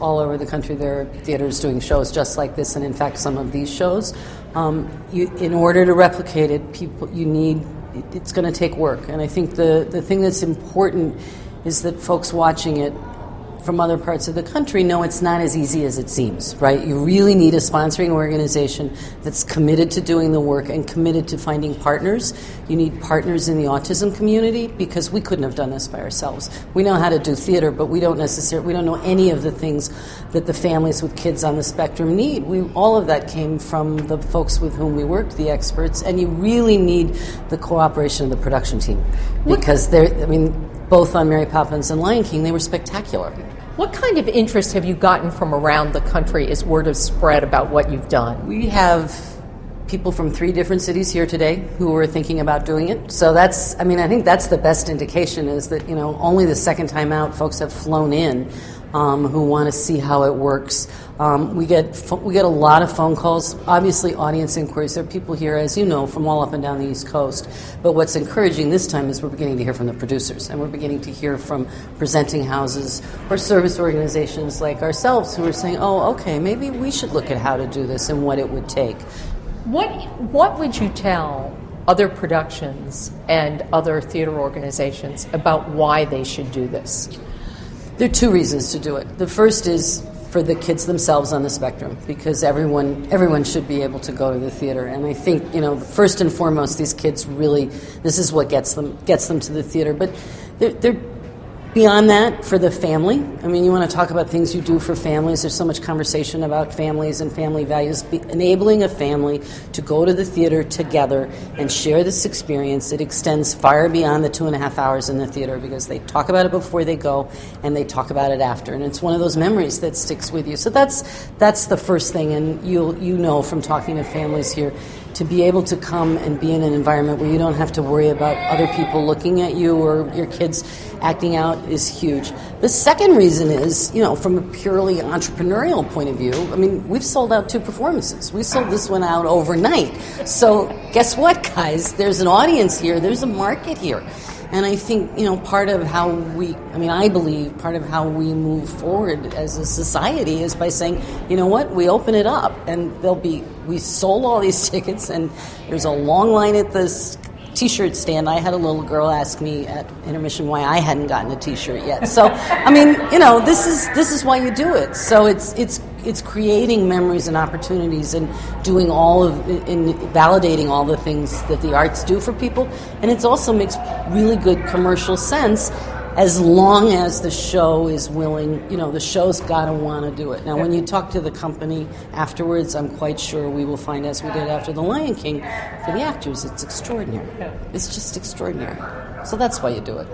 all over the country. There are theaters doing shows just like this, and in fact, some of these shows. In order to replicate it, it's going to take work. And I think the thing that's important is that folks watching it from other parts of the country know it's not as easy as it seems, right? You really need a sponsoring organization that's committed to doing the work and committed to finding partners. You need partners in the autism community because we couldn't have done this by ourselves. We know how to do theater, but we don't know any of the things that the families with kids on the spectrum need. All of that came from the folks with whom we worked, the experts, and you really need the cooperation of the production team because both on Mary Poppins and Lion King, they were spectacular. What kind of interest have you gotten from around the country as word has spread about what you've done? We have people from 3 different cities here today who are thinking about doing it. So I think that's the best indication is that, only the second time out folks have flown in who want to see how it works. We get a lot of phone calls, obviously audience inquiries. There are people here, as you know, from all up and down the East Coast. But what's encouraging this time is we're beginning to hear from the producers, and we're beginning to hear from presenting houses or service organizations like ourselves who are saying, oh, okay, maybe we should look at how to do this and what it would take. What would you tell other productions and other theater organizations about why they should do this? There are 2 reasons to do it. The first is for the kids themselves on the spectrum, because everyone should be able to go to the theater. And I think, first and foremost, these kids really, this is what gets them to the theater. But they're beyond that, for the family. You want to talk about things you do for families. There's so much conversation about families and family values. Enabling a family to go to the theater together and share this experience, it extends far beyond the 2.5 hours in the theater because they talk about it before they go and they talk about it after. And it's one of those memories that sticks with you. So that's the first thing. And you know from talking to families here, to be able to come and be in an environment where you don't have to worry about other people looking at you or your kids acting out is huge. The second reason is, from a purely entrepreneurial point of view, we've sold out 2 performances. We sold this one out overnight. So guess what, guys? There's an audience here. There's a market here. And I think, part of how I believe part of how we move forward as a society is by saying, you know what, we open it up and we sold all these tickets and there's a long line at this T-shirt stand. I had a little girl ask me at intermission why I hadn't gotten a T-shirt yet. So, this is why you do it. So it's creating memories and opportunities and doing validating all the things that the arts do for people. And it also makes really good commercial sense as long as the show is willing, the show's got to want to do it. Now, when you talk to the company afterwards, I'm quite sure we will find, as we did after The Lion King, for the actors, it's extraordinary. It's just extraordinary. So that's why you do it.